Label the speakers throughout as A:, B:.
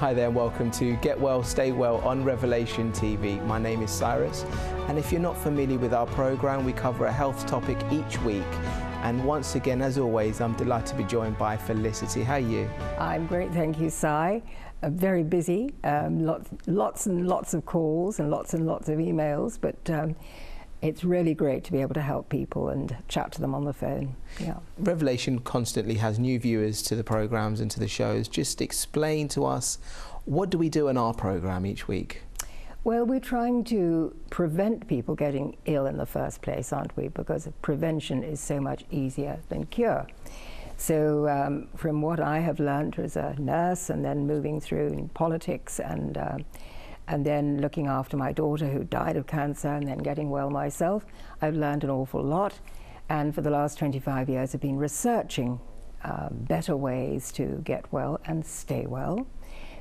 A: Hi there and welcome to Get Well, Stay Well on Revelation TV. My name is Cyrus, and if you're not familiar with our program, we cover a health topic each week. And once again, as always, I'm delighted to be joined by Felicity. How are you?
B: I'm great, thank you, Cy. Very busy, lots and lots of calls and lots of emails, but it's really great to be able to help people and chat to them on the phone. Yeah.
A: Revelation constantly has new viewers to the programs and to the shows. Just explain to us, what do we do in our program each week?
B: Well, we're trying to prevent people getting ill in the first place, aren't we? Because prevention is so much easier than cure. So from what I have learned as a nurse and then moving through in politics and then looking after my daughter who died of cancer and then getting well myself, I've learned an awful lot. And for the last 25 years I've been researching better ways to get well and stay well.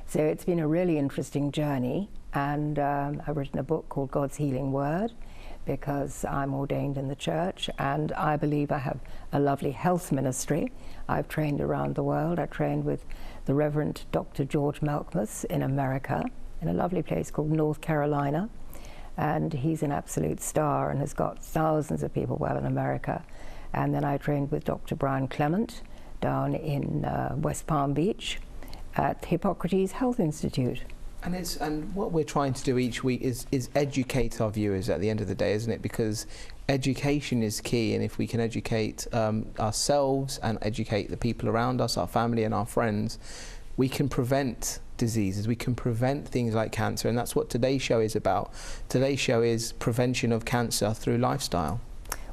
B: So it's been a really interesting journey, and I've written a book called God's Healing Word because I'm ordained in the church and I believe I have a lovely health ministry. I've trained around the world. I trained with the Reverend Dr. George Malcolmus in America, in a lovely place called North Carolina, and he's an absolute star and has got thousands of people well in America. And then I trained with Dr. Brian Clement down in West Palm Beach at Hippocrates Health Institute.
A: And what we're trying to do each week is educate our viewers at the end of the day, isn't it? Because education is key, and if we can educate ourselves and educate the people around us, our family and our friends, we can prevent diseases, we can prevent things like cancer, and that's what today's show is about. Today's show is prevention of cancer through lifestyle.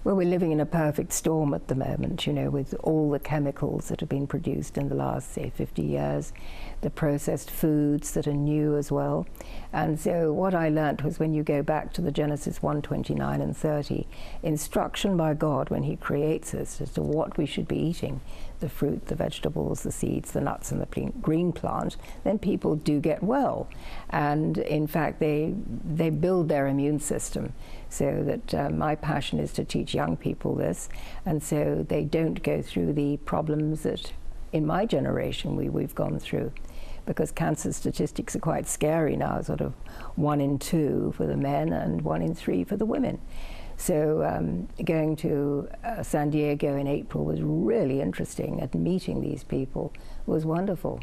B: Well, we're living in a perfect storm at the moment, you know, with all the chemicals that have been produced in the last, say, 50 years, the processed foods that are new as well. And so what I learnt was, when you go back to the Genesis 1:29 and 30, instruction by God when he creates us as to what we should be eating, the fruit, the vegetables, the seeds, the nuts and the green plant, then people do get well. And in fact, they build their immune system. So that my passion is to teach young people this, and so they don't go through the problems that in my generation we've gone through. Because cancer statistics are quite scary now, sort of 1 in 2 for the men and 1 in 3 for the women. So going to San Diego in April was really interesting, and meeting these people was wonderful.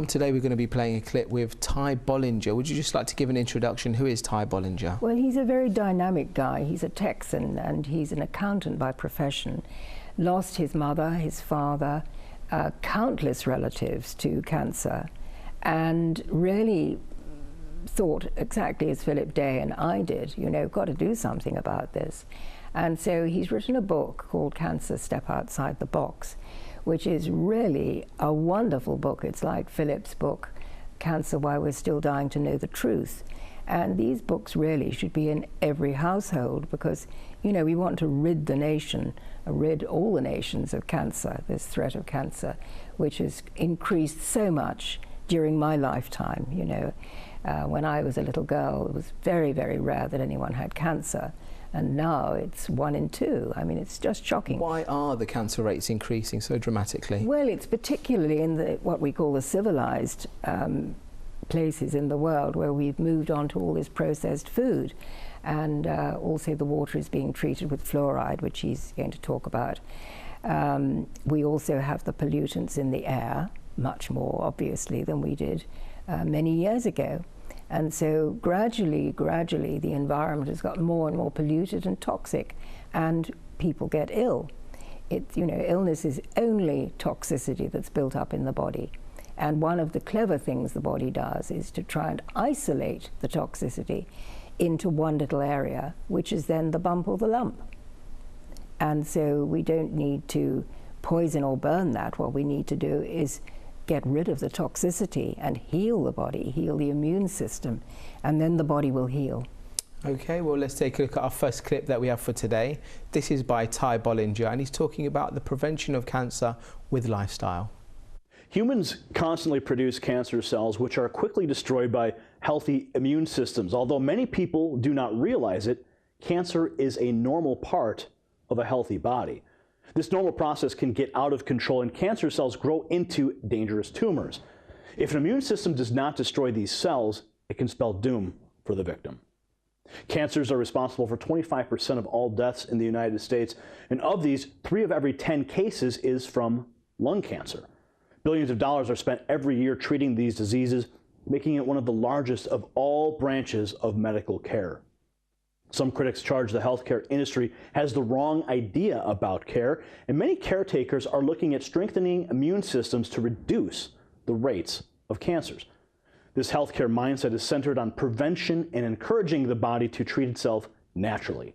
A: Today we're going to be playing a clip with Ty Bollinger. Would you just like to give an introduction? Who is Ty Bollinger?
B: Well, he's a very dynamic guy. He's a Texan and he's an accountant by profession. Lost his mother, his father, countless relatives to cancer, and really thought exactly as Philip Day and I did, you know, got to do something about this. And so he's written a book called Cancer Step Outside the Box, which is really a wonderful book. It's like Philip's book, Cancer, Why We're Still Dying to Know the Truth. And these books really should be in every household because, you know, we want to rid the nation, rid all the nations of cancer, this threat of cancer, which has increased so much during my lifetime. You know, when I was a little girl, it was very, very rare that anyone had cancer. And now it's 1 in 2. I mean, it's just shocking.
A: Why are the cancer rates increasing so dramatically?
B: Well, it's particularly in what we call the civilized places in the world where we've moved on to all this processed food. And also the water is being treated with fluoride, which he's going to talk about. We also have the pollutants in the air, much more obviously than we did many years ago. And so gradually, the environment has got more and more polluted and toxic, and people get ill. You know, illness is only toxicity that's built up in the body. And one of the clever things the body does is to try and isolate the toxicity into one little area, which is then the bump or the lump. And so we don't need to poison or burn that. What we need to do is get rid of the toxicity and heal the body, heal the immune system, and then the body will heal.
A: Okay, well, let's take a look at our first clip that we have for today. This is by Ty Bollinger, and he's talking about the prevention of cancer with lifestyle.
C: Humans constantly produce cancer cells, which are quickly destroyed by healthy immune systems. Although many people do not realize it, cancer is a normal part of a healthy body. This normal process can get out of control and cancer cells grow into dangerous tumors. If an immune system does not destroy these cells, it can spell doom for the victim. Cancers are responsible for 25% of all deaths in the United States, and of these, 3 of every 10 cases is from lung cancer. Billions of dollars are spent every year treating these diseases, making it one of the largest of all branches of medical care. Some critics charge the healthcare industry has the wrong idea about care, and many caretakers are looking at strengthening immune systems to reduce the rates of cancers. This healthcare mindset is centered on prevention and encouraging the body to treat itself naturally.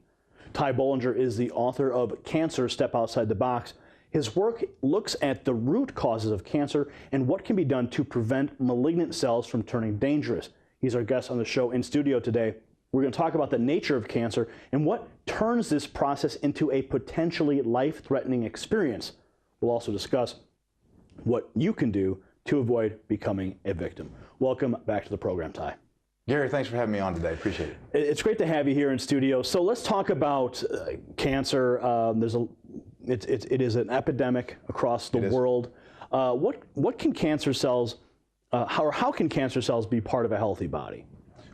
C: Ty Bollinger is the author of Cancer: Step Outside the Box. His work looks at the root causes of cancer and what can be done to prevent malignant cells from turning dangerous. He's our guest on the show in studio today. We're going to talk about the nature of cancer and what turns this process into a potentially life-threatening experience. We'll also discuss what you can do to avoid becoming a victim. Welcome back to the program, Ty.
D: Gary, thanks for having me on today. Appreciate it.
C: It's great to have you here in studio. So let's talk about cancer. It is an epidemic across the world. What can cancer cells, how can cancer cells be part of a healthy body?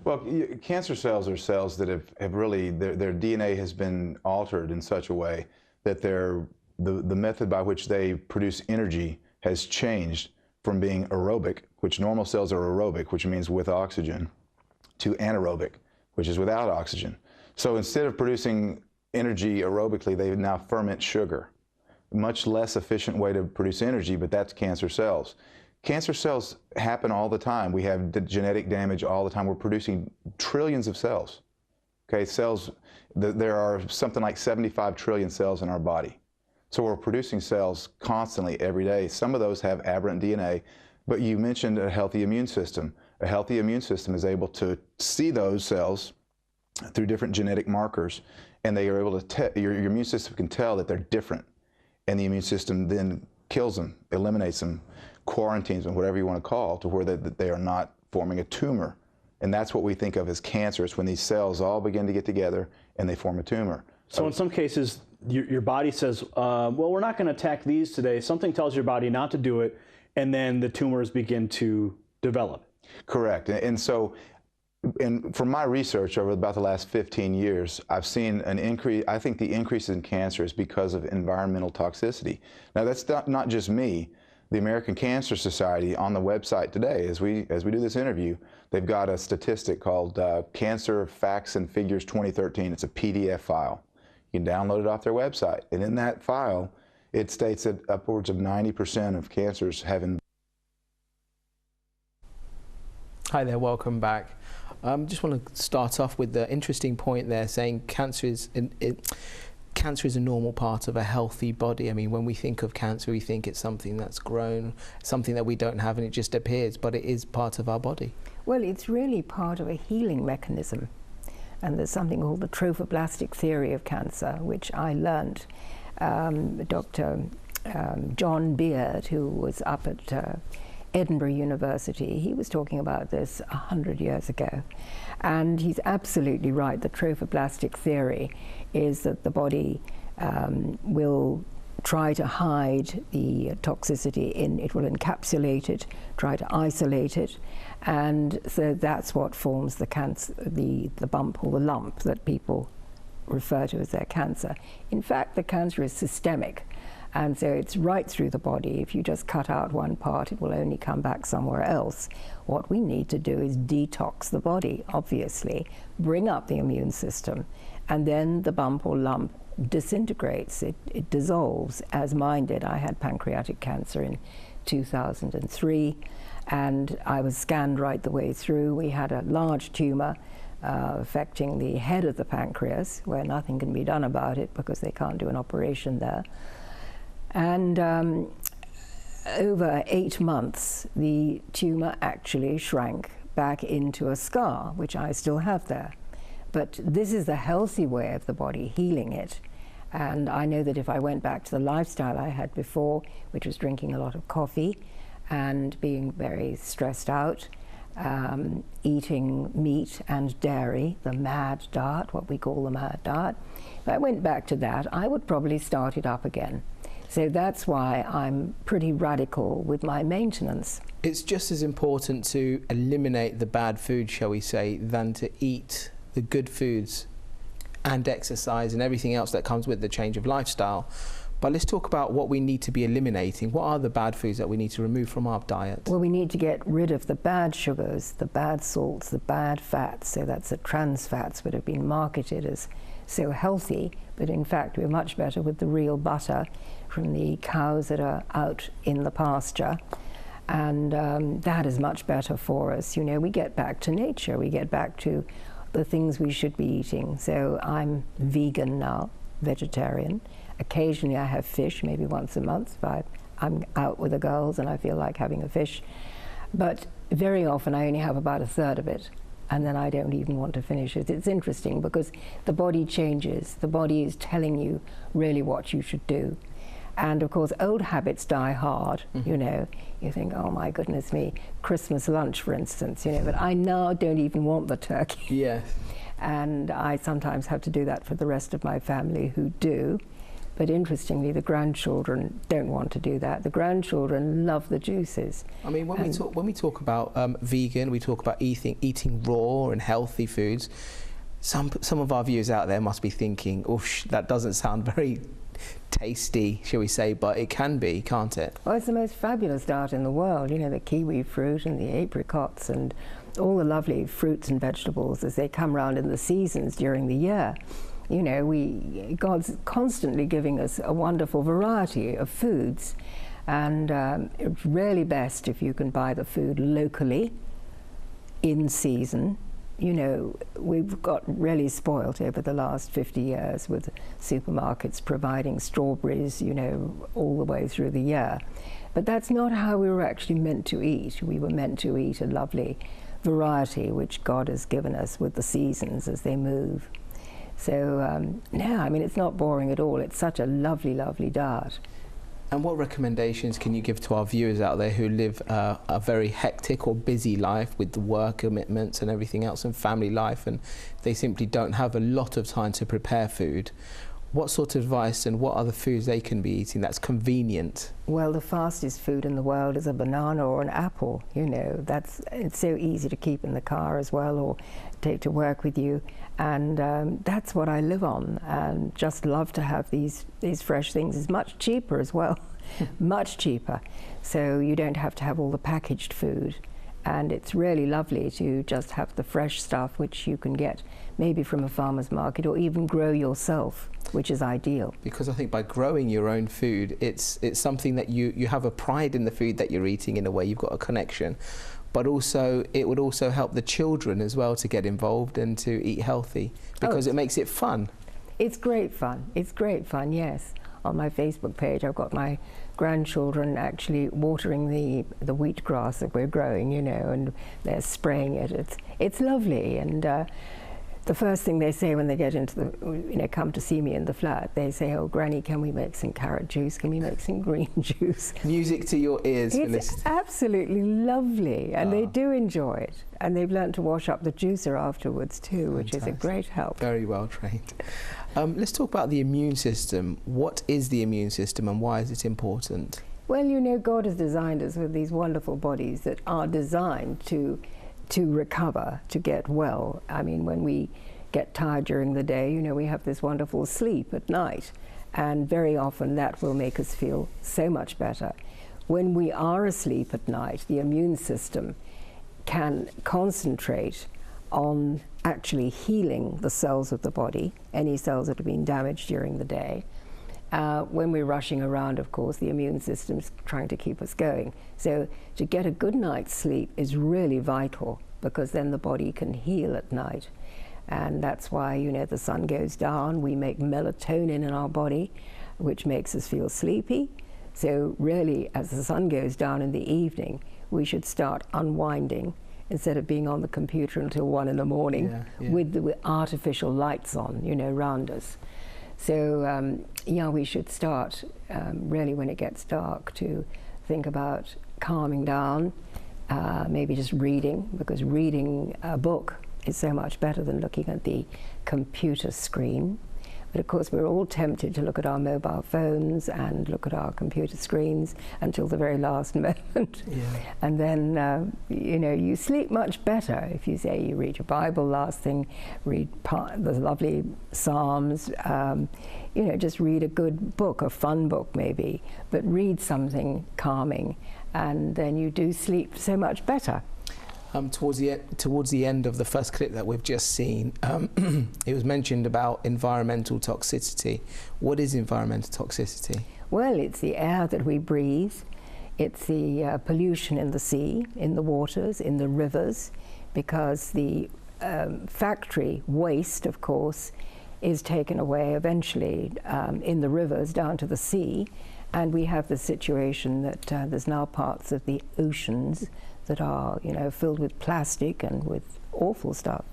D: Well, cancer cells are cells that have really, their DNA has been altered in such a way that the method by which they produce energy has changed from being aerobic, which normal cells are aerobic, which means with oxygen, to anaerobic, which is without oxygen. So instead of producing energy aerobically, they now ferment sugar. Much less efficient way to produce energy, but that's cancer cells. Cancer cells happen all the time. We have genetic damage all the time. We're producing trillions of cells. Okay, cells, there are something like 75 trillion cells in our body. So we're producing cells constantly every day. Some of those have aberrant DNA, but you mentioned a healthy immune system. A healthy immune system is able to see those cells through different genetic markers, and they are able to your immune system can tell that they're different, and the immune system then kills them, eliminates them, quarantines them, whatever you want to call, to where they are not forming a tumor. And that's what we think of as cancer. It's when these cells all begin to get together and they form a tumor.
C: So in some cases, your body says, well, we're not going to attack these today. Something tells your body not to do it, and then the tumors begin to develop.
D: Correct. And so, from my research over about the last 15 years, I've seen an increase. I think the increase in cancer is because of environmental toxicity. Now, that's not just me. The American Cancer Society, on the website today, as we do this interview, they've got a statistic called Cancer Facts and Figures 2013. It's a PDF file. You can download it off their website. And in that file, it states that upwards of 90% of cancers have.
A: Hi there, welcome back. Just want to start off with the interesting point there, saying cancer is a normal part of a healthy body. I mean, when we think of cancer, we think it's something that's grown, something that we don't have and it just appears, but it is part of our body.
B: Well, it's really part of a healing mechanism. And there's something called the trophoblastic theory of cancer, which I learned. Dr. John Beard, who was up at Edinburgh University, he was talking about this 100 years ago. And he's absolutely right. The trophoblastic theory is that the body will try to hide the toxicity it will encapsulate it, try to isolate it, and so that's what forms the cancer, the bump or the lump that people refer to as their cancer. In fact, the cancer is systemic, and so it's right through the body. If you just cut out one part, it will only come back somewhere else. What we need to do is detox the body, obviously, bring up the immune system, and then the bump or lump disintegrates, it dissolves, as mine did. I had pancreatic cancer in 2003, and I was scanned right the way through. We had a large tumor affecting the head of the pancreas, where nothing can be done about it because they can't do an operation there. And over 8 months, the tumor actually shrank back into a scar, which I still have there. But this is the healthy way of the body healing it. And I know that if I went back to the lifestyle I had before, which was drinking a lot of coffee and being very stressed out, eating meat and dairy, the MAD diet, what we call the MAD diet, if I went back to that, I would probably start it up again. So that's why I'm pretty radical with my maintenance.
A: It's just as important to eliminate the bad food, shall we say, than to eat the good foods and exercise and everything else that comes with the change of lifestyle. But let's talk about what we need to be eliminating. What are the bad foods that we need to remove from our diet?
B: Well, we need to get rid of the bad sugars, the bad salts, the bad fats. So that's the trans fats that have been marketed as so healthy, but in fact we're much better with the real butter from the cows that are out in the pasture. And that is much better for us. You know, we get back to nature, we get back to the things we should be eating. So I'm vegan now, vegetarian. Occasionally I have fish, maybe once a month if I'm out with the girls and I feel like having a fish. But very often I only have about a third of it, and then I don't even want to finish it. It's interesting because the body changes. The body is telling you really what you should do. And of course, old habits die hard, you know. You think, oh my goodness me, Christmas lunch, for instance, you know, but I now don't even want the turkey.
A: Yes.
B: And I sometimes have to do that for the rest of my family who do. But interestingly, the grandchildren don't want to do that. The grandchildren love the juices.
A: I mean, when we talk about vegan, we talk about eating raw and healthy foods. Some of our viewers out there must be thinking, "Oof, that doesn't sound very tasty," shall we say? But it can be, can't it?
B: Well, it's the most fabulous diet in the world. You know, the kiwi fruit and the apricots and all the lovely fruits and vegetables as they come round in the seasons during the year. You know, God's constantly giving us a wonderful variety of foods, and it's really best if you can buy the food locally, in season. You know, we've got really spoilt over the last 50 years with supermarkets providing strawberries, you know, all the way through the year. But that's not how we were actually meant to eat. We were meant to eat a lovely variety which God has given us with the seasons as they move. So, no, I mean, it's not boring at all. It's such a lovely, lovely diet.
A: And what recommendations can you give to our viewers out there who live a very hectic or busy life with the work commitments and everything else and family life, and they simply don't have a lot of time to prepare food? What sort of advice and what other foods they can be eating that's convenient?
B: Well, the fastest food in the world is a banana or an apple. You know, it's so easy to keep in the car as well, or take to work with you. And that's what I live on, and just love to have these fresh things. It's much cheaper as well, much cheaper. So you don't have to have all the packaged food. And it's really lovely to just have the fresh stuff which you can get maybe from a farmer's market or even grow yourself, which is ideal.
A: Because I think by growing your own food, it's something that you have a pride in the food that you're eating in a way. You've got a connection. But also, it would also help the children as well to get involved and to eat healthy, because it makes it fun.
B: It's great fun. It's great fun, yes. On my Facebook page, I've got my grandchildren actually watering the wheat grass that we're growing, you know, and they're spraying it. It's lovely, and the first thing they say when they get into the, you know, come to see me in the flat, they say, "Oh, Granny, can we make some carrot juice? Can we make some green juice?"
A: Music to your ears,
B: It's
A: Felicity.
B: absolutely lovely, and they do enjoy it. And they've learned to wash up the juicer afterwards too, which is a great help.
A: Very well trained. Let's talk about the immune system. What is the immune system and why is it important?
B: Well, you know, God has designed us with these wonderful bodies that are designed to recover, to get well. I mean, when we get tired during the day, you know, we have this wonderful sleep at night, and very often that will make us feel so much better. When we are asleep at night, the immune system can concentrate on actually healing the cells of the body, any cells that have been damaged during the day. When we're rushing around, of course, the immune system's trying to keep us going. So to get a good night's sleep is really vital, because then the body can heal at night. And that's why, you know, the sun goes down, we make melatonin in our body, which makes us feel sleepy. So really, as the sun goes down in the evening, we should start unwinding instead of being on the computer until 1 in the morning with artificial lights on, you know, around us. So, yeah, we should start really when it gets dark to think about calming down, maybe just reading, because reading a book is so much better than looking at the computer screen. But of course, we're all tempted to look at our mobile phones and look at our computer screens until the very last moment.
A: Yeah.
B: And then, you know, you sleep much better if you say you read your Bible last thing, read the lovely Psalms, you know, just read a good book, a fun book maybe, but read something calming, and then you do sleep so much better.
A: Towards the end of the first clip that we've just seen, it was mentioned about environmental toxicity. What is environmental toxicity?
B: Well, it's the air that we breathe. It's the pollution in the sea, in the waters, in the rivers, because the factory waste, of course, is taken away eventually in the rivers down to the sea. And we have the situation that there's now parts of the oceans that are, you know, filled with plastic and with awful stuff.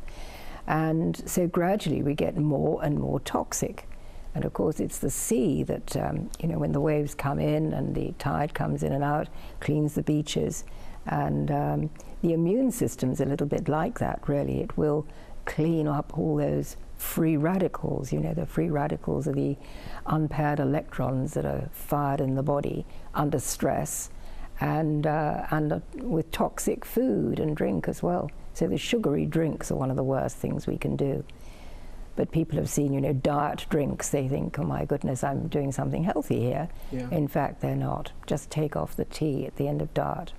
B: And so gradually we get more and more toxic. And of course it's the sea that, you know, when the waves come in and the tide comes in and out, cleans the beaches. And the immune system's a little bit like that, really. It will clean up all those free radicals. You know, the free radicals are the unpaired electrons that are fired in the body under stress, and with toxic food and drink as well. So the sugary drinks are one of the worst things we can do. But people have seen, you know, diet drinks. They think, oh my goodness, I'm doing something healthy here.
A: Yeah.
B: In fact, they're not. Just take off the tea at the end of diet.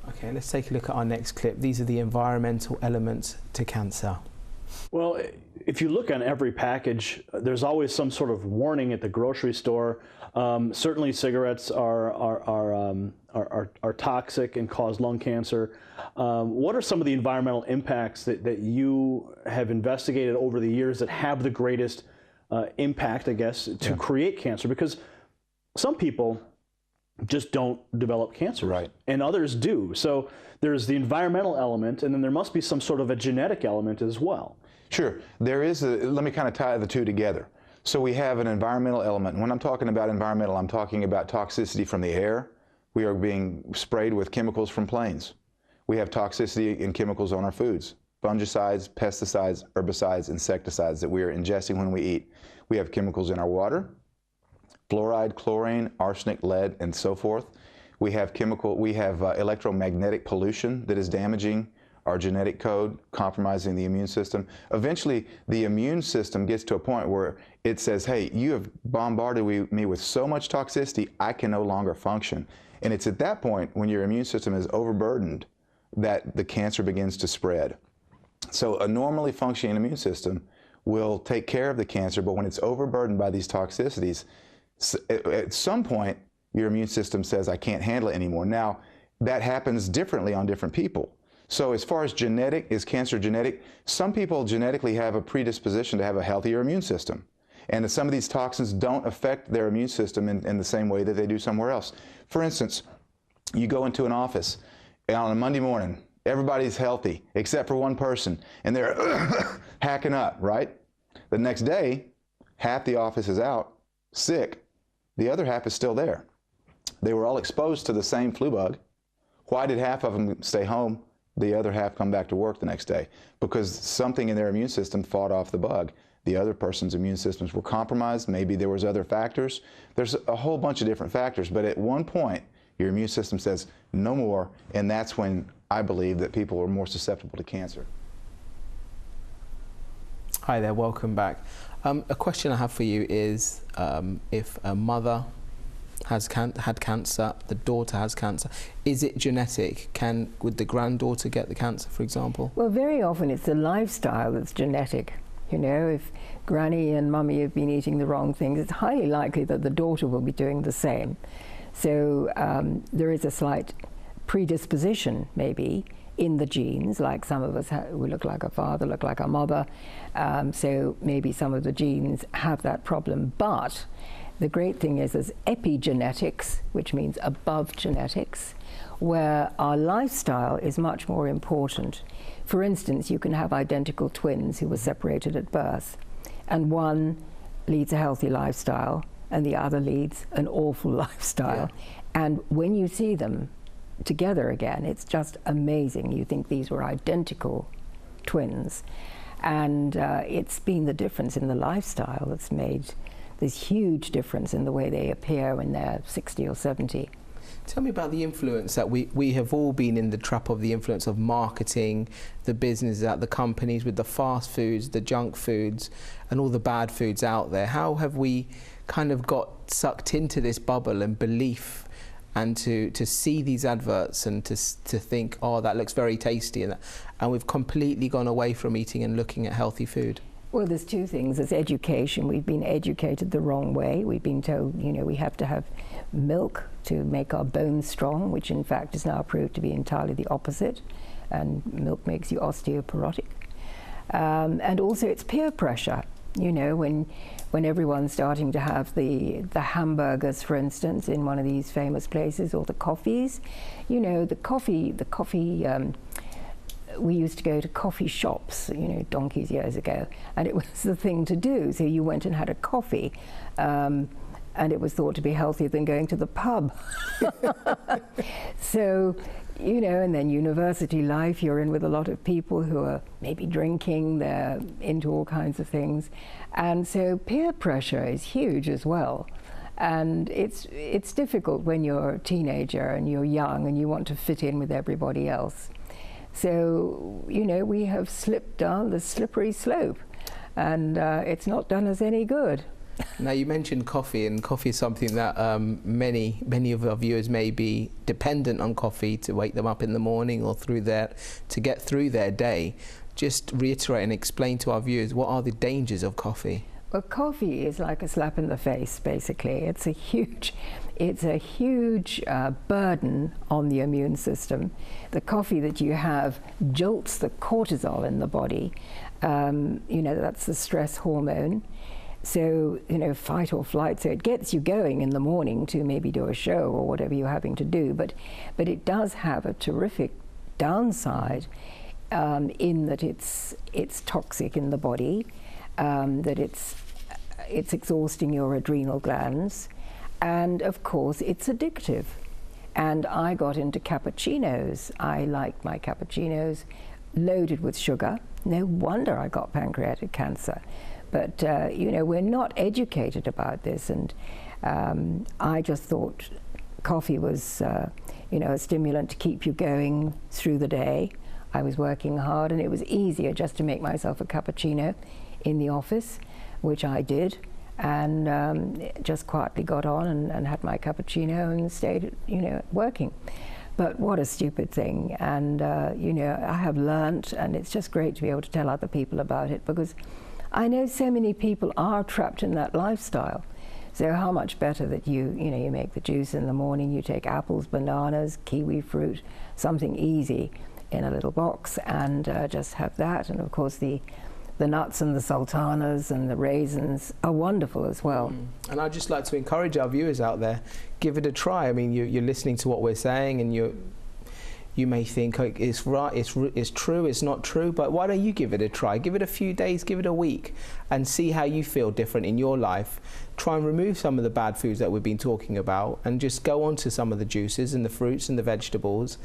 A: Okay, let's take a look at our next clip. These are the environmental elements to cancer.
C: Well, if you look on every package, there's always some sort of warning at the grocery store. Certainly, cigarettes are toxic and cause lung cancer. What are some of the environmental impacts that you have investigated over the years that have the greatest impact, I guess, to create cancer? Because some people just don't develop cancer,
D: right,
C: and others do. So there's the environmental element, and then there must be some sort of a genetic element as well.
D: Sure. There is let me kind of tie the two together. So we have an environmental element. When I'm talking about environmental, I'm talking about toxicity from the air. We are being sprayed with chemicals from planes. We have toxicity in chemicals on our foods, fungicides, pesticides, herbicides, insecticides that we are ingesting when we eat. We have chemicals in our water, fluoride, chlorine, arsenic, lead, and so forth. We have electromagnetic pollution that is damaging our genetic code, compromising the immune system. Eventually, the immune system gets to a point where it says, hey, you have bombarded me with so much toxicity, I can no longer function. And it's at that point, when your immune system is overburdened, that the cancer begins to spread. So a normally functioning immune system will take care of the cancer, but when it's overburdened by these toxicities, at some point, your immune system says, I can't handle it anymore. Now, that happens differently on different people. So as far as genetic, is cancer genetic? Some people genetically have a predisposition to have a healthier immune system. And some of these toxins don't affect their immune system in the same way that they do somewhere else. For instance, you go into an office on a Monday morning, everybody's healthy except for one person, and they're hacking up, right? The next day, half the office is out, sick. The other half is still there. They were all exposed to the same flu bug. Why did half of them stay home? The other half come back to work the next day? Because something in their immune system fought off the bug. The other person's immune systems were compromised. Maybe there was other factors. There's a whole bunch of different factors, but at one point, your immune system says no more, and that's when I believe that people are more susceptible to cancer.
A: Hi there, welcome back. A question I have for you is, if a mother has had cancer, the daughter has cancer, is it genetic? Would the granddaughter get the cancer, for example?
B: Well, very often it's the lifestyle that's genetic. You know, if granny and mummy have been eating the wrong things, it's highly likely that the daughter will be doing the same. So there is a slight predisposition, maybe, in the genes, like some of us, we look like our father, look like our mother, so maybe some of the genes have that problem. But the great thing is there's epigenetics, which means above genetics, where our lifestyle is much more important. For instance, you can have identical twins who were separated at birth, and one leads a healthy lifestyle and the other leads an awful lifestyle. Yeah. And when you see them together again, it's just amazing. You think these were identical twins. And it's been the difference in the lifestyle that's made this huge difference in the way they appear when they're 60 or 70.
A: Tell me about the influence that we have all been in the trap of, the influence of marketing, the business, at the companies with the fast foods, the junk foods, and all the bad foods out there. How have we kind of got sucked into this bubble and belief, and to see these adverts and to think, oh, that looks very tasty, and we've completely gone away from eating and looking at healthy food?
B: Well, there's two things. There's education. We've been educated the wrong way. We've been told, you know, we have to have milk to make our bones strong, which in fact is now proved to be entirely the opposite. And milk makes you osteoporotic. And also it's peer pressure. You know, when everyone's starting to have the hamburgers, for instance, in one of these famous places, or the coffees, you know, the coffee. We used to go to coffee shops, you know, donkeys years ago, and it was the thing to do. So you went and had a coffee, and it was thought to be healthier than going to the pub. So, you know, and then university life, you're in with a lot of people who are maybe drinking, they're into all kinds of things. And so peer pressure is huge as well. And it's difficult when you're a teenager and you're young and you want to fit in with everybody else. So, you know, we have slipped down the slippery slope, and it's not done us any good.
A: Now, you mentioned coffee, and coffee is something that many of our viewers may be dependent on coffee to wake them up in the morning or to get through their day. Just reiterate and explain to our viewers, what are the dangers of coffee?
B: Well, coffee is like a slap in the face, basically. It's a huge burden on the immune system. The coffee that you have jolts the cortisol in the body. You know, that's the stress hormone. So, you know, fight or flight. So it gets you going in the morning to maybe do a show or whatever you're having to do. But it does have a terrific downside in that it's toxic in the body, that it's exhausting your adrenal glands, and of course it's addictive. And I got into cappuccinos. I liked my cappuccinos loaded with sugar. No wonder I got pancreatic cancer. But you know, we're not educated about this, and I just thought coffee was you know, a stimulant to keep you going through the day. I was working hard, and it was easier just to make myself a cappuccino in the office, which I did, and just quietly got on and had my cappuccino and stayed, you know, working. But what a stupid thing. And you know, I have learnt, and it's just great to be able to tell other people about it, because I know so many people are trapped in that lifestyle. So how much better that you know, you make the juice in the morning, you take apples, bananas, kiwi fruit, something easy in a little box, and just have that. And of course the nuts and the sultanas and the raisins are wonderful as well.
A: And I'd just like to encourage our viewers out there, give it a try. I mean, you're listening to what we're saying, and you may think, oh, it's right, it's true, it's not true, but why don't you give it a try? Give it a few days, give it a week, and see how you feel different in your life. Try and remove some of the bad foods that we've been talking about, and just go on to some of the juices and the fruits and the vegetables.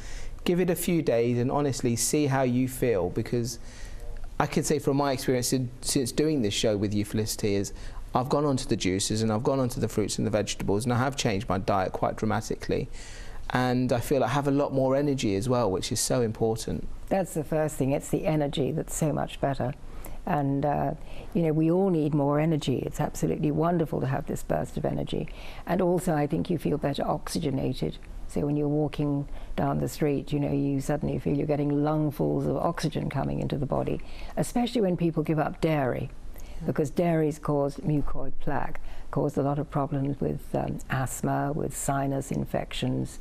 A: Give it a few days and honestly see how you feel, because I can say from my experience since doing this show with you, Felicity, is I've gone on to the juices and I've gone on to the fruits and the vegetables, and I have changed my diet quite dramatically. And I feel I have a lot more energy as well, which is so important.
B: That's the first thing. It's the energy that's so much better. And you know, we all need more energy. It's absolutely wonderful to have this burst of energy. And also I think you feel better oxygenated. So when you're walking down the street, you know, you suddenly feel you're getting lungfuls of oxygen coming into the body, especially when people give up dairy, because dairies cause mucoid plaque, cause a lot of problems with asthma, with sinus infections.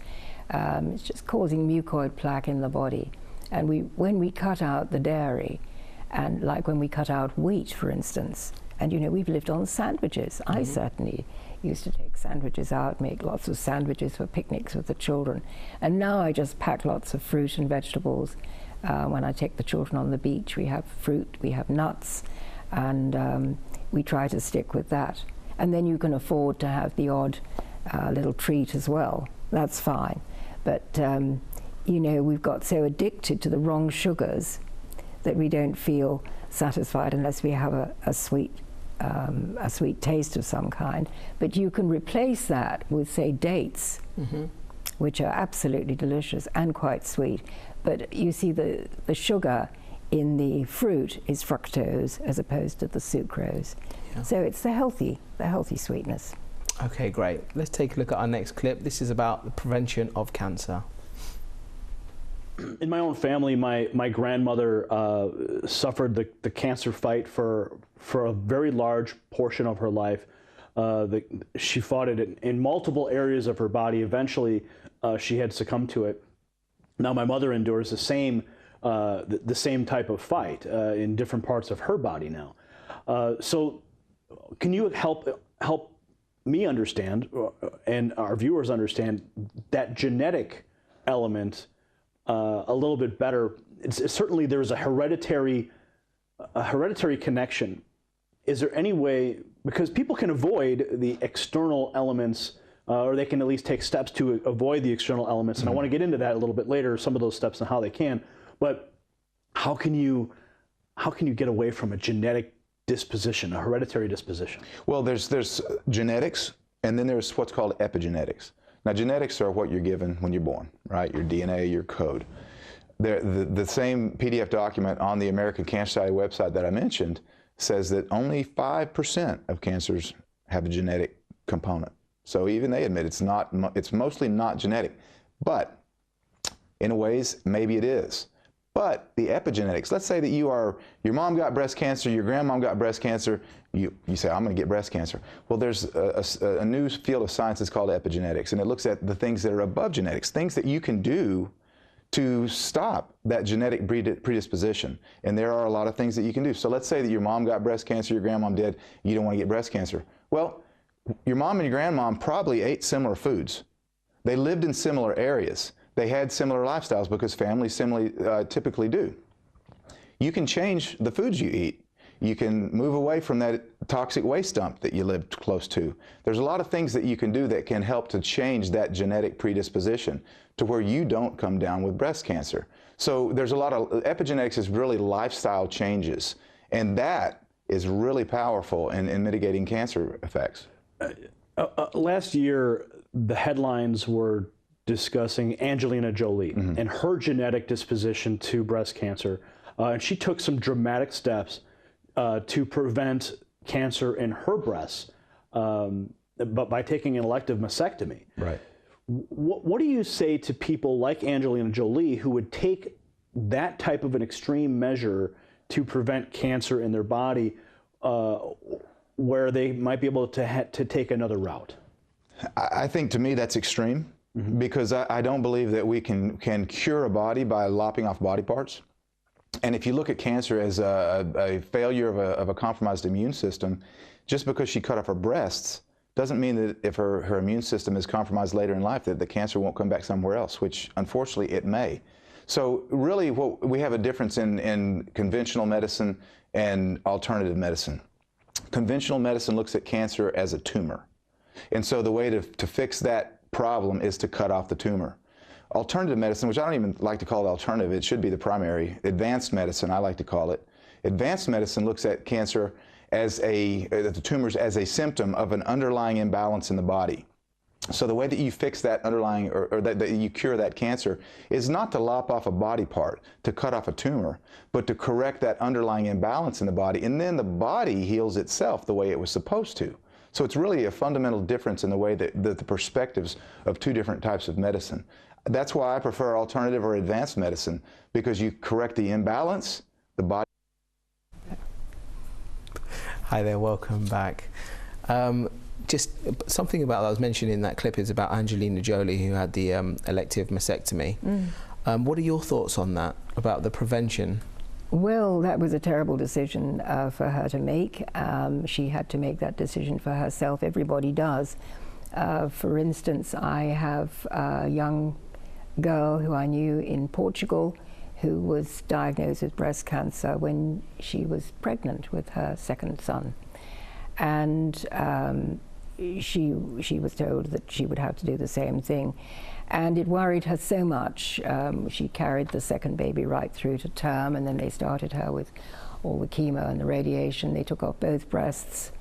B: It's just causing mucoid plaque in the body. And when we cut out the dairy, and like when we cut out wheat, for instance, and you know, we've lived on sandwiches. I certainly used to take sandwiches out, make lots of sandwiches for picnics with the children. And now I just pack lots of fruit and vegetables. When I take the children on the beach, we have fruit, we have nuts, and we try to stick with that. And then you can afford to have the odd little treat as well. That's fine. But you know, we've got so addicted to the wrong sugars that we don't feel satisfied unless we have a sweet taste of some kind. But you can replace that with, say, dates, which are absolutely delicious and quite sweet. But you see the sugar in the fruit is fructose as opposed to the sucrose. Yeah. So it's the healthy sweetness.
A: Okay, great. Let's take a look at our next clip. This is about the prevention of cancer.
C: In my own family, my grandmother suffered the cancer fight for a very large portion of her life. She fought it in multiple areas of her body. Eventually, she had succumbed to it. Now my mother endures the same type of fight in different parts of her body now. So can you help me understand, and our viewers understand, that genetic element a little bit better? Certainly there's a hereditary connection. Is there any way, because people can avoid the external elements, or they can at least take steps to avoid the external elements, and I want to get into that a little bit later, some of those steps and how they can, but how can you get away from a genetic disposition, a hereditary disposition?
D: Well, there's genetics, and then there's what's called epigenetics. Now, genetics are what you're given when you're born, right? Your DNA, your code. The same PDF document on the American Cancer Society website that I mentioned says that only 5% of cancers have a genetic component. So even they admit it's mostly not genetic. But in a ways, maybe it is. But the epigenetics, let's say that your mom got breast cancer, your grandmom got breast cancer, you say, I'm going to get breast cancer. Well, there's a new field of science that's called epigenetics, and it looks at the things that are above genetics, things that you can do to stop that genetic predisposition. And there are a lot of things that you can do. So let's say that your mom got breast cancer, your grandmom did, you don't want to get breast cancer. Well, your mom and your grandmom probably ate similar foods. They lived in similar areas. They had similar lifestyles because families typically do. You can change the foods you eat. You can move away from that toxic waste dump that you lived close to. There's a lot of things that you can do that can help to change that genetic predisposition to where you don't come down with breast cancer. So there's a lot of, epigenetics is really lifestyle changes, and that is really powerful in mitigating cancer effects.
C: Last year, the headlines were discussing Angelina Jolie and her genetic disposition to breast cancer. And she took some dramatic steps to prevent cancer in her breasts, but by taking an elective mastectomy.
D: Right.
C: What do you say to people like Angelina Jolie who would take that type of an extreme measure to prevent cancer in their body, where they might be able to take another route?
D: I think, to me, that's extreme, because I don't believe that we can cure a body by lopping off body parts. And if you look at cancer as a failure of a compromised immune system, just because she cut off her breasts doesn't mean that if her immune system is compromised later in life that the cancer won't come back somewhere else, which unfortunately it may. So really we have a difference in conventional medicine and alternative medicine. Conventional medicine looks at cancer as a tumor. And so the way to fix that problem is to cut off the tumor. Alternative medicine, which I don't even like to call it alternative, it should be the primary. Advanced medicine, I like to call it. Advanced medicine looks at cancer as the tumors as a symptom of an underlying imbalance in the body. So the way that you fix that underlying, or that you cure that cancer, is not to lop off a body part, to cut off a tumor, but to correct that underlying imbalance in the body, and then the body heals itself the way it was supposed to. So it's really a fundamental difference in the way that the perspectives of two different types of medicine. That's why I prefer alternative or advanced medicine, because you correct the imbalance, the body.
A: Hi there, welcome back. Just something about that I was mentioning in that clip is about Angelina Jolie, who had the elective mastectomy. What are your thoughts on that, about the prevention?
B: Well, that was a terrible decision for her to make. She had to make that decision for herself. Everybody does. For instance, I have a young girl who I knew in Portugal who was diagnosed with breast cancer when she was pregnant with her second son. And she was told that she would have to do the same thing. And it worried her so much. She carried the second baby right through to term, and then they started her with all the chemo and the radiation. They took off both breasts.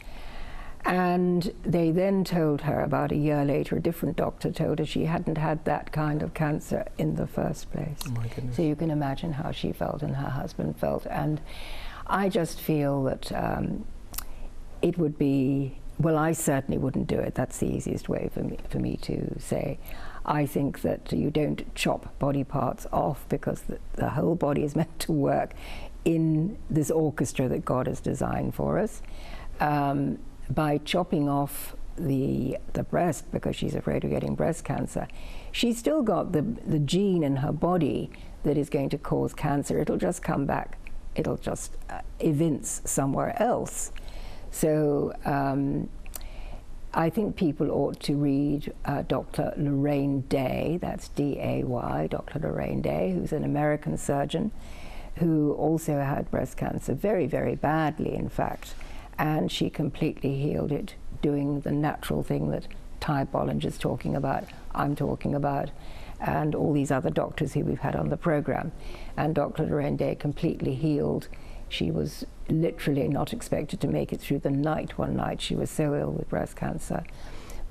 B: And they then told her, about a year later, a different doctor told her she hadn't had that kind of cancer in the first place.
A: Oh my goodness.
B: So you can imagine how she felt and her husband felt. And I just feel that it would be, well, I certainly wouldn't do it. That's the easiest way for me to say. I think that you don't chop body parts off, because the whole body is meant to work in this orchestra that God has designed for us. By chopping off the breast, because she's afraid of getting breast cancer, she's still got the gene in her body that is going to cause cancer. It'll just come back. It'll just evince somewhere else. So I think people ought to read Dr. Lorraine Day, that's D-A-Y, Dr. Lorraine Day, who's an American surgeon who also had breast cancer, very, very badly, in fact. And she completely healed it, doing the natural thing that Ty Bollinger's talking about, I'm talking about, and all these other doctors who we've had on the program. And Dr. Lorraine Day completely healed. She was literally not expected to make it through the night one night. She was so ill with breast cancer.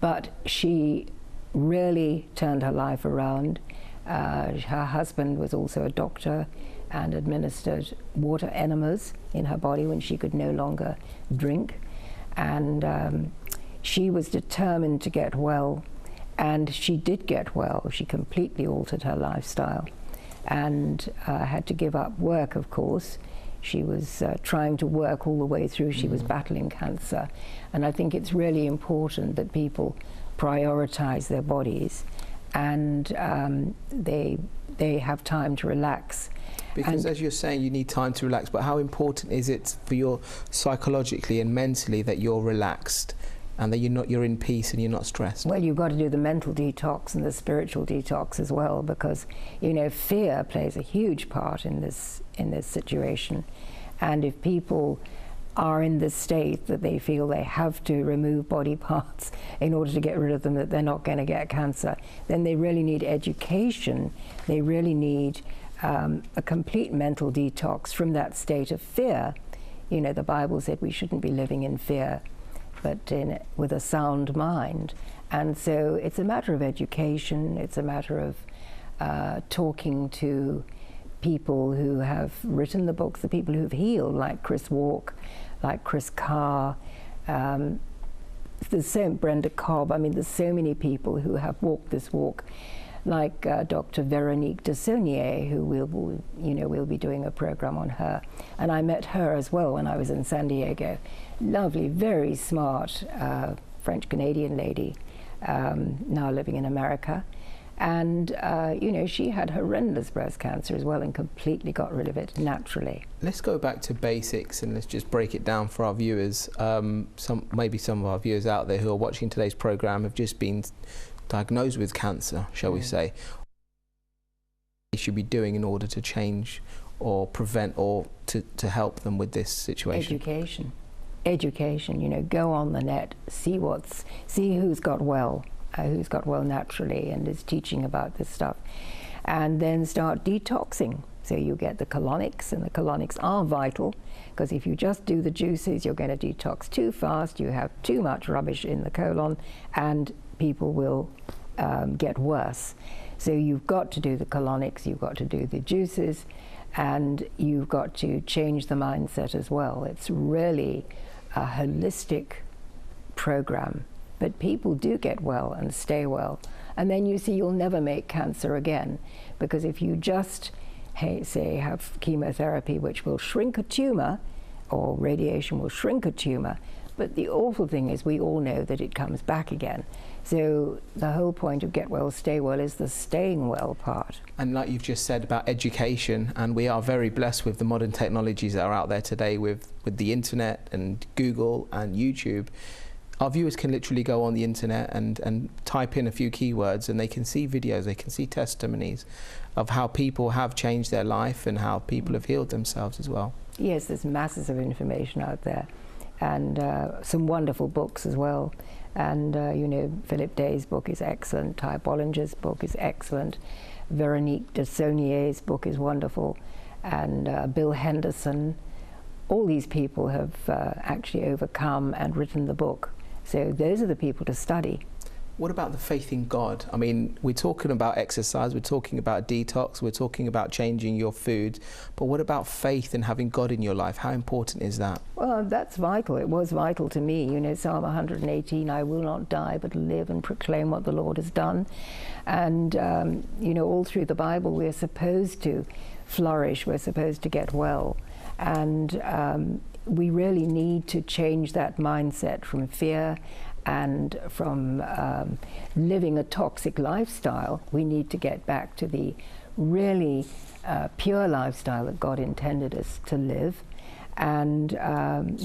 B: But she really turned her life around. Her husband was also a doctor and administered water enemas in her body when she could no longer drink. And she was determined to get well, and she did get well. She completely altered her lifestyle and had to give up work, of course. She was trying to work all the way through. She was battling cancer. And I think it's really important that people prioritize their bodies, and they have time to relax.
A: Because as you're saying, you need time to relax, but how important is it for you psychologically and mentally that you're relaxed and that you're in peace and you're not stressed?
B: Well, you've got to do the mental detox and the spiritual detox as well, because, you know, fear plays a huge part in this situation. And if people are in this state that they feel they have to remove body parts in order to get rid of them, that they're not going to get cancer, then they really need education. They really need a complete mental detox from that state of fear. You know, the Bible said we shouldn't be living in fear, but with a sound mind. And so it's a matter of education. It's a matter of talking to people who have written the books, the people who've healed, like Chris Walk, like Chris Carr, there's Brenda Cobb. I mean, there's so many people who have walked this walk, like Dr. Veronique Desaunier, who we'll be doing a program on her. And I met her as well when I was in San Diego. Lovely, very smart French-Canadian lady, now living in America. And, you know, she had horrendous breast cancer as well and completely got rid of it naturally.
A: Let's go back to basics and let's just break it down for our viewers. Maybe some of our viewers out there who are watching today's program have just been diagnosed with cancer, shall we say. What they should be doing in order to change or prevent or to help them with this situation?
B: Education, you know, go on the net, see who's got well naturally and is teaching about this stuff, and then start detoxing. So you get the colonics, and the colonics are vital, because if you just do the juices, you're going to detox too fast, you have too much rubbish in the colon, and people will get worse. So you've got to do the colonics, you've got to do the juices, and you've got to change the mindset as well. It's really a holistic program. But people do get well and stay well. And then you see you'll never make cancer again, because if you just, say, have chemotherapy, which will shrink a tumor, or radiation will shrink a tumor, but the awful thing is we all know that it comes back again. So the whole point of get well, stay well is the staying well part.
A: And like you've just said about education, and we are very blessed with the modern technologies that are out there today with the internet and Google and YouTube. Our viewers can literally go on the internet and type in a few keywords, and they can see videos, they can see testimonies of how people have changed their life and how people have healed themselves as well. Yes,
B: there's masses of information out there, and some wonderful books as well. And, you know, Philip Day's book is excellent. Ty Bollinger's book is excellent. Veronique de Saunier's book is wonderful. And Bill Henderson. All these people have actually overcome and written the book. So those are the people to study.
A: What about the faith in God? I mean, we're talking about exercise, we're talking about detox, we're talking about changing your food, but what about faith and having God in your life? How important is that?
B: Well, that's vital. It was vital to me. You know, Psalm 118, I will not die but live and proclaim what the Lord has done. And, you know, all through the Bible we're supposed to flourish, we're supposed to get well. And we really need to change that mindset from fear and from living a toxic lifestyle. We need to get back to the really pure lifestyle that God intended us to live, and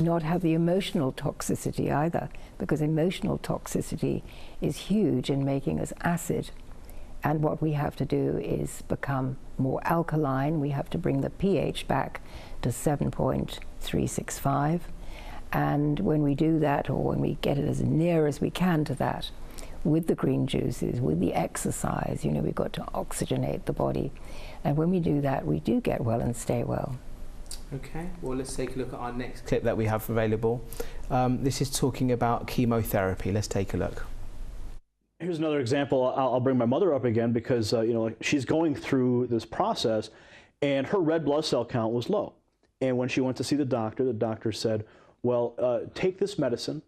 B: not have the emotional toxicity either, because emotional toxicity is huge in making us acid. And what we have to do is become more alkaline. We have to bring the pH back to 7.365. And when we do that, or when we get it as near as we can to that, with the green juices, with the exercise, you know, we've got to oxygenate the body. And when we do that, we do get well and stay well.
A: Okay, well, let's take a look at our next clip that we have available. This is talking about chemotherapy. Let's take a look.
C: Here's another example. I'll bring my mother up again because, you know, she's going through this process and her red blood cell count was low. And when she went to see the doctor said, well, take this medicine.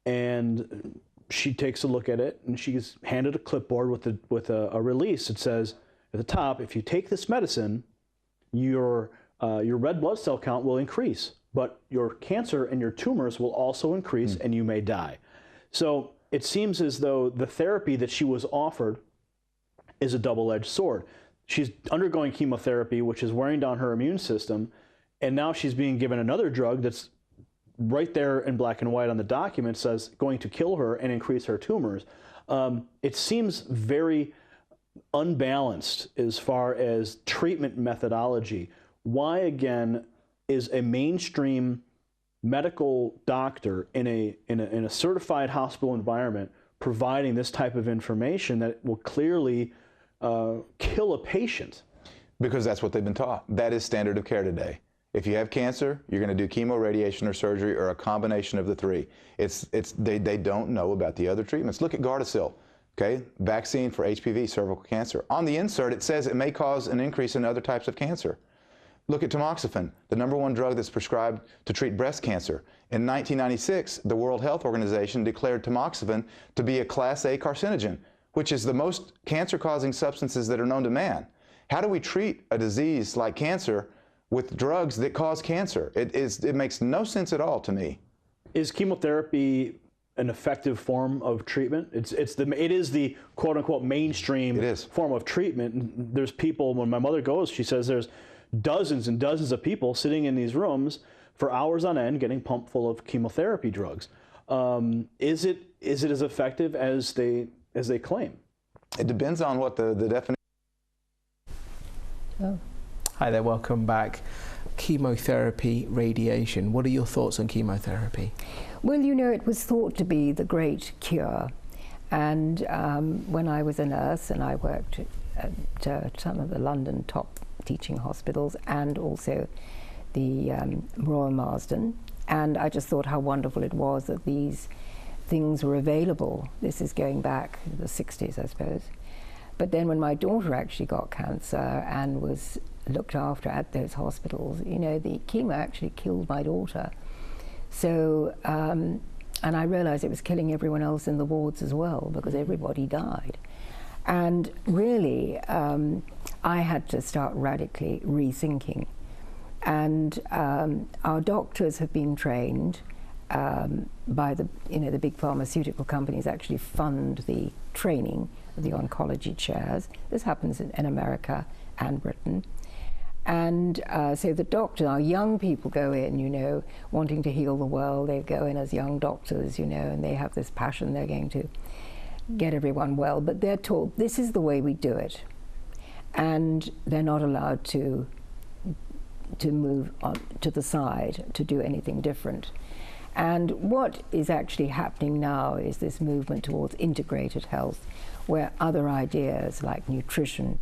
C: And she takes a look at it and she's handed a clipboard with a release. It says at the top, if you take this medicine, your red blood cell count will increase, but your cancer and your tumors will also increase and you may die. So it seems as though the therapy that she was offered is a double-edged sword. She's undergoing chemotherapy, which is wearing down her immune system, and now she's being given another drug that's right there in black and white on the document, says going to kill her and increase her tumors. It seems very unbalanced as far as treatment methodology. Why, again, is a mainstream medical doctor in a certified hospital environment providing this type of information that will clearly kill a patient?
D: Because that's what they've been taught. That is standard of care today. If you have cancer, you're going to do chemo, radiation, or surgery, or a combination of the three. They don't know about the other treatments. Look at Gardasil, okay? Vaccine for HPV, cervical cancer. On the insert, it says it may cause an increase in other types of cancer. Look at tamoxifen, the #1 drug that's prescribed to treat breast cancer. In 1996, the World Health Organization declared tamoxifen to be a Class A carcinogen, which is the most cancer-causing substances that are known to man. How do we treat a disease like cancer with drugs that cause cancer? It makes no sense at all to me.
C: Is chemotherapy an effective form of treatment? It is the quote-unquote mainstream form of treatment. There's people, when my mother goes, she says there's dozens and dozens of people sitting in these rooms for hours on end getting pumped full of chemotherapy drugs. Is it as effective as they claim?
D: It depends on what the definition.
B: Oh.
A: Hi there, welcome back. Chemotherapy, radiation. What are your thoughts on chemotherapy?
B: Well, you know, it was thought to be the great cure. And when I was a nurse and I worked at some of the London top teaching hospitals and also the Royal Marsden, and I just thought how wonderful it was that these things were available. This is going back to the 60s, I suppose. But then when my daughter actually got cancer and was looked after at those hospitals, you know, the chemo actually killed my daughter. So, and I realized it was killing everyone else in the wards as well, because everybody died. And really, I had to start radically rethinking. And our doctors have been trained by the big pharmaceutical companies actually fund the training of the oncology chairs. This happens in America and Britain. And so the doctors, our young people go in, you know, wanting to heal the world. They go in as young doctors, you know, and they have this passion. They're going to get everyone well, but they're told this is the way we do it, and they're not allowed to move on to the side to do anything different. And what is actually happening now is this movement towards integrated health, where other ideas like nutrition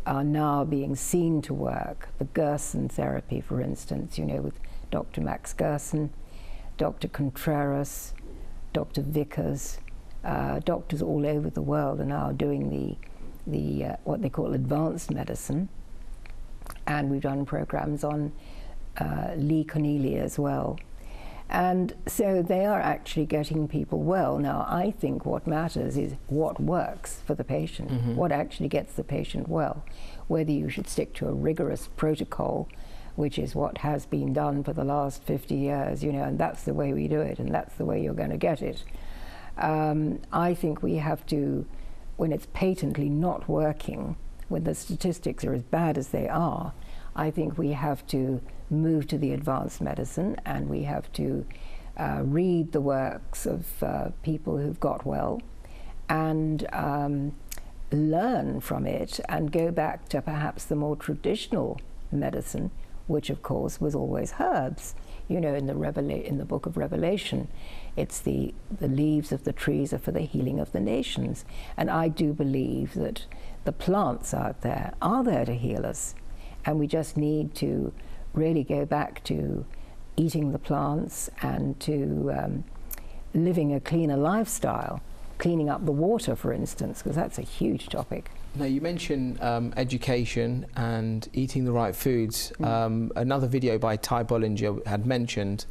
B: are now being seen to work. The Gerson therapy, for instance, you know, with Dr. Max Gerson, Dr. Contreras, Dr. Vickers, doctors all over the world are now doing the what they call advanced medicine. And we've done programs on Lee Cornelia as well. And so they are actually getting people well. Now, I think what matters is what works for the patient, what actually gets the patient well. Whether you should stick to a rigorous protocol, which is what has been done for the last 50 years, you know, and that's the way we do it, and that's the way you're going to get it. I think we have to, when it's patently not working, when the statistics are as bad as they are, I think we have to move to the advanced medicine, and we have to read the works of people who've got well and learn from it and go back to perhaps the more traditional medicine, which of course was always herbs. You know, in the book of Revelation, it's the leaves of the trees are for the healing of the nations. And I do believe that the plants out there are there to heal us. And we just need to really go back to eating the plants and to living a cleaner lifestyle, cleaning up the water, for instance, because that's a huge topic.
A: Now, you mentioned education and eating the right foods. Another video by Ty Bollinger had mentioned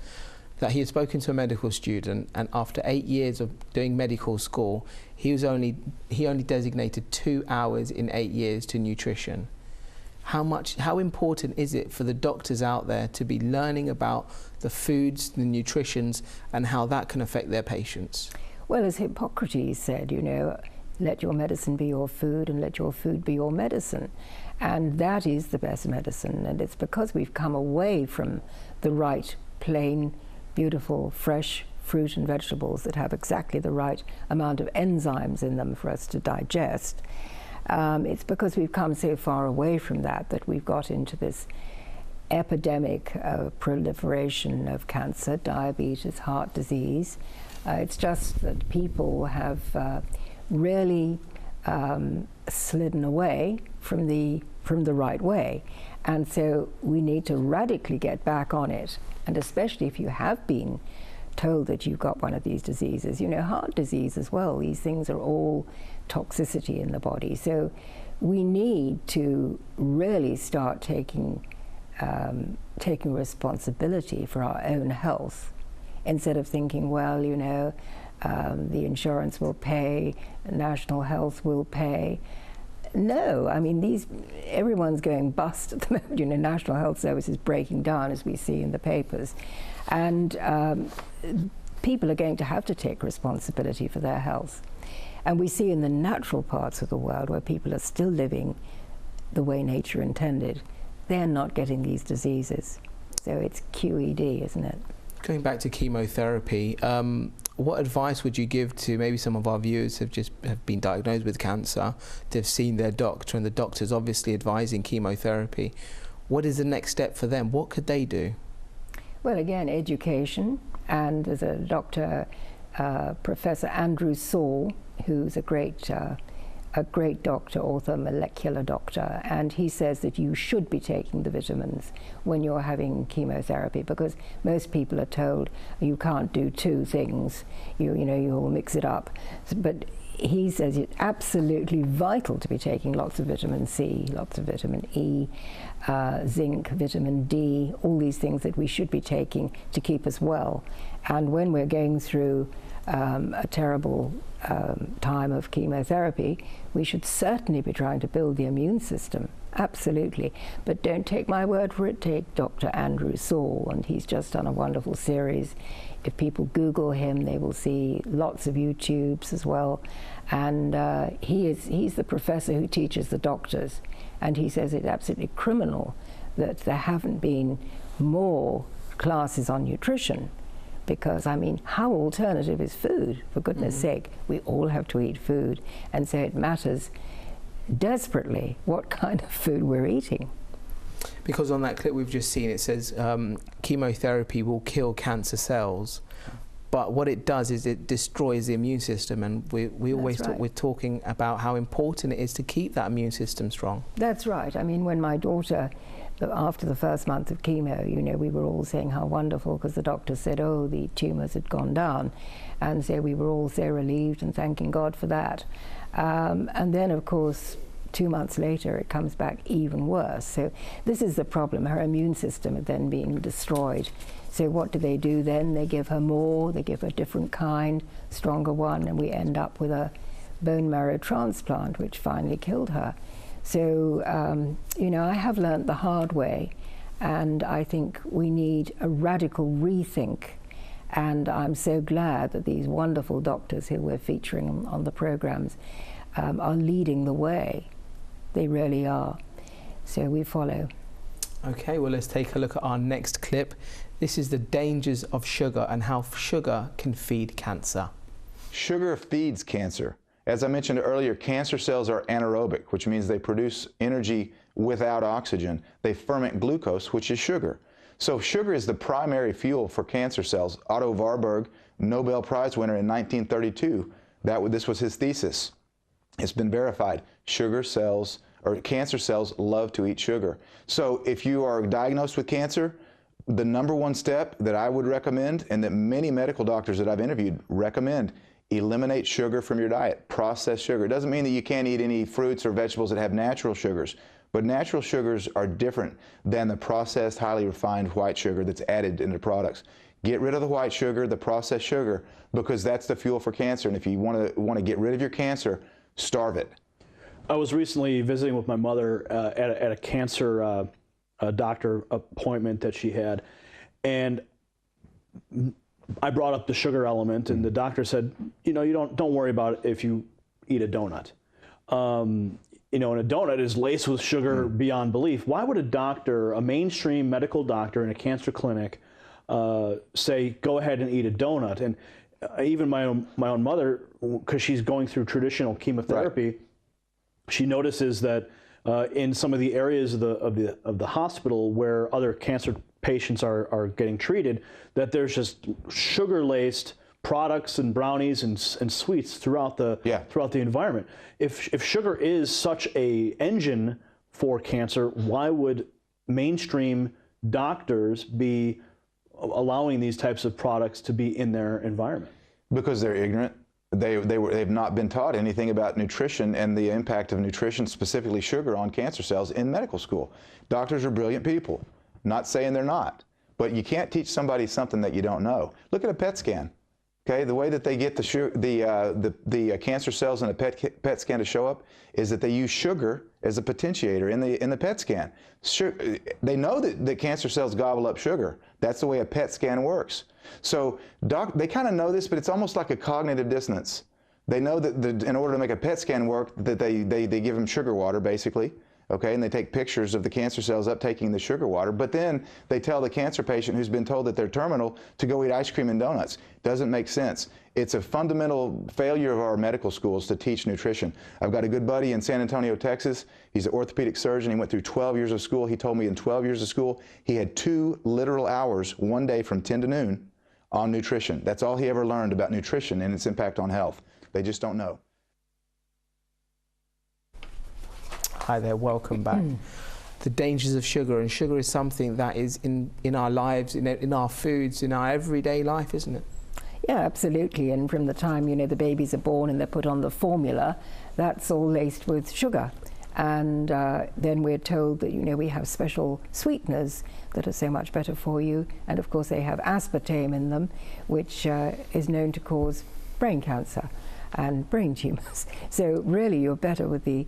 A: that he had spoken to a medical student, and after 8 years of doing medical school, he only designated 2 hours in 8 years to nutrition. How important is it for the doctors out there to be learning about the foods, the nutritions, and how that can affect their patients?
B: Well, as Hippocrates said, you know, let your medicine be your food and let your food be your medicine. And that is the best medicine. And it's because we've come away from the right, plain, beautiful, fresh fruit and vegetables that have exactly the right amount of enzymes in them for us to digest. It's because we've come so far away from that that we've got into this epidemic proliferation of cancer, diabetes, heart disease. It's just that people have really slidden away from the right way. And so we need to radically get back on it. And especially if you have been told that you've got one of these diseases, you know, heart disease as well, these things are all toxicity in the body. So we need to really start taking responsibility for our own health, instead of thinking, well, you know, the insurance will pay, national health will pay. No, I mean, everyone's going bust at the moment. You know, National Health Service is breaking down, as we see in the papers. And people are going to have to take responsibility for their health. And we see in the natural parts of the world where people are still living the way nature intended, they're not getting these diseases. So it's QED, isn't it?
A: Going back to chemotherapy, what advice would you give to maybe some of our viewers who have been diagnosed with cancer, they've seen their doctor, and the doctor's obviously advising chemotherapy? What is the next step for them? What could they do?
B: Well, again, education. And there's a doctor, Professor Andrew Saul, who's a great doctor, author, molecular doctor, and he says that you should be taking the vitamins when you're having chemotherapy, because most people are told you can't do two things, you know, you'll mix it up. But he says it's absolutely vital to be taking lots of vitamin C, lots of vitamin E, zinc, vitamin D, all these things that we should be taking to keep us well. And when we're going through a terrible time of chemotherapy, we should certainly be trying to build the immune system, absolutely. But don't take my word for it, take Dr. Andrew Saul, and he's just done a wonderful series. If people Google him, they will see lots of YouTubes as well. And he's the professor who teaches the doctors, and he says it's absolutely criminal that there haven't been more classes on nutrition. Because, I mean, how alternative is food, for goodness sake? We all have to eat food, and so it matters desperately what kind of food we're eating.
A: Because on that clip we've just seen, it says chemotherapy will kill cancer cells. But what it does is it destroys the immune system, and we always talk, we're talking about how important it is to keep that immune system strong.
B: That's right. I mean, when my daughter, after the first month of chemo, you know, we were all saying how wonderful, because the doctor said, oh, the tumours had gone down. And so we were all so relieved and thanking God for that. And then, of course, 2 months later, it comes back even worse. So this is the problem. Her immune system is then being destroyed. So what do they do then? They give her more, they give her a different kind, stronger one, and we end up with a bone marrow transplant, which finally killed her. So, you know, I have learnt the hard way, and I think we need a radical rethink. And I'm so glad that these wonderful doctors who we're featuring on the programs are leading the way. They really are. So we follow.
A: Okay, well, let's take a look at our next clip. This is the dangers of sugar and how sugar can feed cancer.
D: Sugar feeds cancer. As I mentioned earlier, cancer cells are anaerobic, which means they produce energy without oxygen. They ferment glucose, which is sugar. So sugar is the primary fuel for cancer cells. Otto Warburg, Nobel Prize winner in 1932, this was his thesis. It's been verified. Sugar cells, or cancer cells, love to eat sugar. So if you are diagnosed with cancer, the number one step that I would recommend, and that many medical doctors that I've interviewed recommend, eliminate sugar from your diet, processed sugar. It doesn't mean that you can't eat any fruits or vegetables that have natural sugars, but natural sugars are different than the processed, highly refined white sugar that's added into products. Get rid of the white sugar, the processed sugar, because that's the fuel for cancer. And if you want to get rid of your cancer, starve it.
C: I was recently visiting with my mother at a cancer doctor appointment that she had, and I brought up the sugar element, and the doctor said, you know, don't worry about it if you eat a donut. You know, and a donut is laced with sugar beyond belief. Why would a doctor, a mainstream medical doctor in a cancer clinic, say go ahead and eat a donut? And even my own mother, because she's going through traditional chemotherapy, right, she notices that in some of the areas of the hospital where other cancer patients are getting treated, that there's just sugar-laced products and brownies and sweets throughout the environment. If sugar is such a engine for cancer, why would mainstream doctors be allowing these types of products to be in their environment? Because they're ignorant. They've not been taught anything about nutrition and the impact of nutrition, specifically sugar, on cancer cells in medical school. Doctors are brilliant people. Not saying they're not, but you can't teach somebody something that you don't know. Look at a PET scan. Okay, the way that they get the cancer cells in a PET scan to show up is that they use sugar as a potentiator in the PET scan. They know that cancer cells gobble up sugar. That's the way a PET scan works. So they kind of know this, but it's almost like a cognitive dissonance. They know that in order to make a PET scan work, that they give them sugar water, basically. Okay, and they take pictures of the cancer cells uptaking the sugar water, but then they tell the cancer patient who's been told that they're terminal to go eat ice cream and donuts. Doesn't make sense. It's a fundamental failure of our medical schools to teach nutrition. I've got a good buddy in San Antonio, Texas. He's an orthopedic surgeon. He went through 12 years of school. He told me in 12 years of school, he had 2 literal hours one day from 10 to noon on nutrition. That's all he ever learned about nutrition and its impact on health. They just don't know.
A: Hi there, welcome back. The dangers of sugar, and sugar is something that is in our lives, in our foods, in our everyday life, isn't it?
B: Yeah, absolutely. And from the time, you know, the babies are born and they're put on the formula, that's all laced with sugar. And then we're told that, you know, we have special sweeteners that are so much better for you. And of course they have aspartame in them, which is known to cause brain cancer and brain tumors. So really you're better with the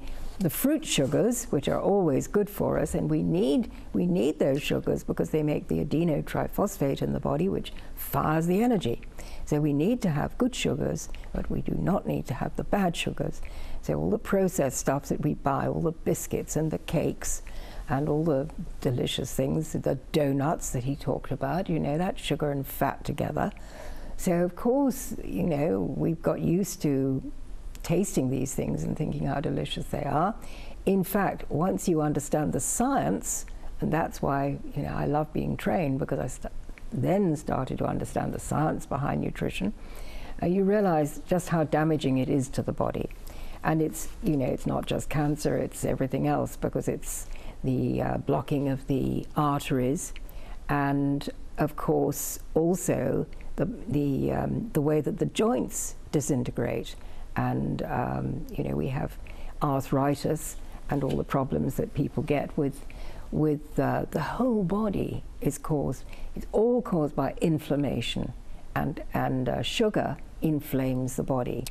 B: fruit sugars, which are always good for us, and we need those sugars because they make the adenotriphosphate in the body, which fires the energy. So we need to have good sugars, but we do not need to have the bad sugars. So all the processed stuff that we buy, all the biscuits and the cakes and all the delicious things, the donuts that he talked about, you know, that's sugar and fat together. So of course, you know, we've got used to tasting these things and thinking how delicious they are. In fact, once you understand the science And that's why, you know, I love being trained, because I then started to understand the science behind nutrition. You realize just how damaging it is to the body. And it's, you know, it's not just cancer, it's everything else, because it's the blocking of the arteries, and of course also the way that the joints disintegrate. And you know, we have arthritis and all the problems that people get with the whole body is caused. It's all caused by inflammation, and sugar inflames the body.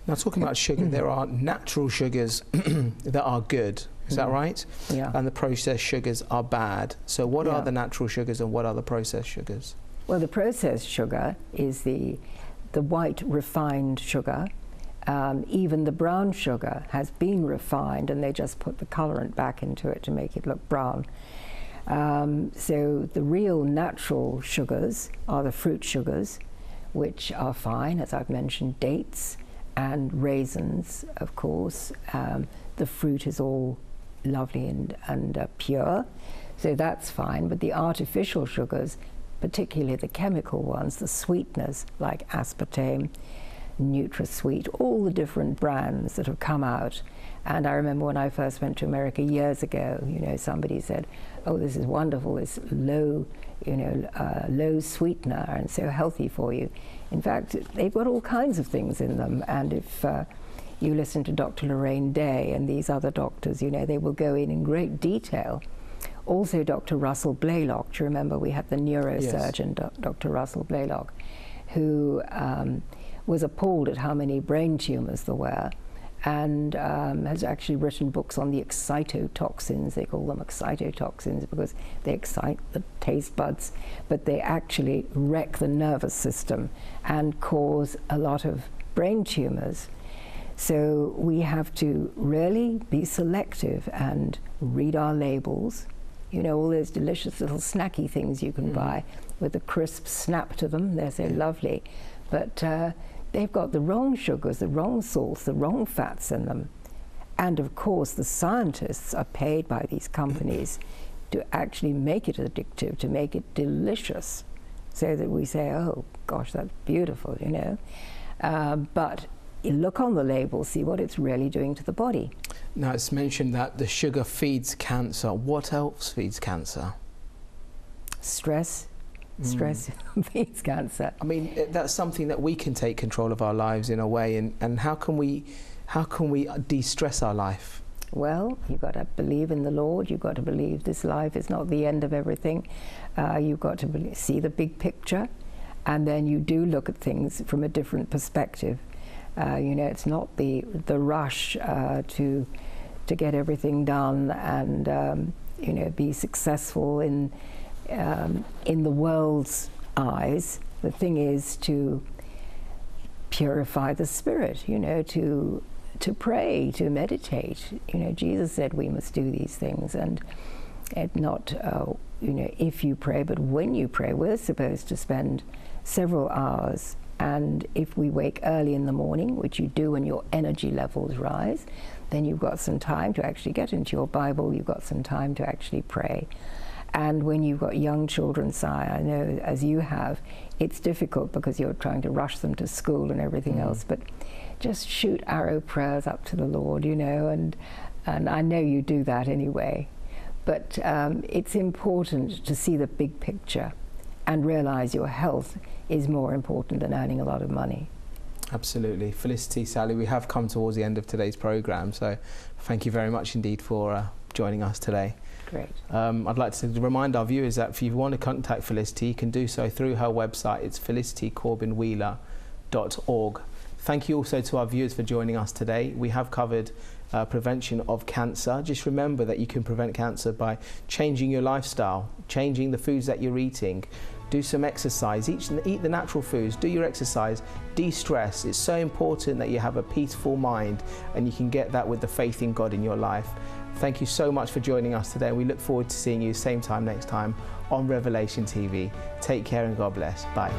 A: Now, talking about sugar, there are natural sugars that are good. Is that right?
B: Yeah.
A: And the processed sugars are bad. So what are the natural sugars and what are the processed sugars?
B: Well, the processed sugar is the white refined sugar. Even the brown sugar has been refined, and they just put the colorant back into it to make it look brown. So the real natural sugars are the fruit sugars, which are fine, as I've mentioned, dates and raisins, of course. The fruit is all lovely and pure, so that's fine. But the artificial sugars, particularly the chemical ones, the sweeteners like aspartame, NutraSweet, all the different brands that have come out. And I remember when I first went to America years ago, you know, somebody said, "Oh, this is wonderful, this low, you know, low sweetener and so healthy for you." In fact, they've got all kinds of things in them. And if you listen to Dr. Lorraine Day and these other doctors, you know, they will go in great detail. Also, Dr. Russell Blaylock, do you remember we had the neurosurgeon, yes, Dr. Russell Blaylock, who was appalled at how many brain tumors there were, and has actually written books on the excitotoxins. They call them excitotoxins because they excite the taste buds, but they actually wreck the nervous system and cause a lot of brain tumors. So we have to really be selective and read our labels. You know, all those delicious little snacky things you can buy with a crisp snap to them, they're so lovely. But they've got the wrong sugars, the wrong salts, the wrong fats in them. And of course, the scientists are paid by these companies to actually make it addictive, to make it delicious, so that we say, "Oh gosh, that's beautiful," you know. But you look on the label, see what it's really doing to the body.
A: Now, it's mentioned that the sugar feeds cancer. What else feeds cancer?
B: Stress. Stress feeds cancer.
A: I mean, that's something that we can take control of our lives in a way. And how can we de-stress our life?
B: Well, you've got to believe in the Lord. You've got to believe this life is not the end of everything. You've got to see the big picture, and then you do look at things from a different perspective. You know, it's not the rush to get everything done and you know, be successful in the world's eyes. The thing is to purify the spirit. You know, to pray, to meditate. You know, Jesus said we must do these things, and not you know, if you pray, but when you pray. We're supposed to spend several hours. And if we wake early in the morning, which you do when your energy levels rise, then you've got some time to actually get into your Bible, you've got some time to actually pray. And when you've got young children, Si, I know as you have, it's difficult because you're trying to rush them to school and everything else, but just shoot arrow prayers up to the Lord, you know, and I know you do that anyway. But it's important to see the big picture and realize your health is more important than earning a lot of money.
A: Absolutely. Felicity, Sally, we have come towards the end of today's programme, so thank you very much indeed for joining us today.
B: Great.
A: I'd like to remind our viewers that if you want to contact Felicity, you can do so through her website. It's felicitycorbinwheeler.org. Thank you also to our viewers for joining us today. We have covered prevention of cancer. Just remember that you can prevent cancer by changing your lifestyle, changing the foods that you're eating. Do some exercise, eat the natural foods, do your exercise, de-stress. It's so important that you have a peaceful mind, and you can get that with the faith in God in your life. Thank you so much for joining us today. We look forward to seeing you same time next time on Revelation TV. Take care and God bless. Bye.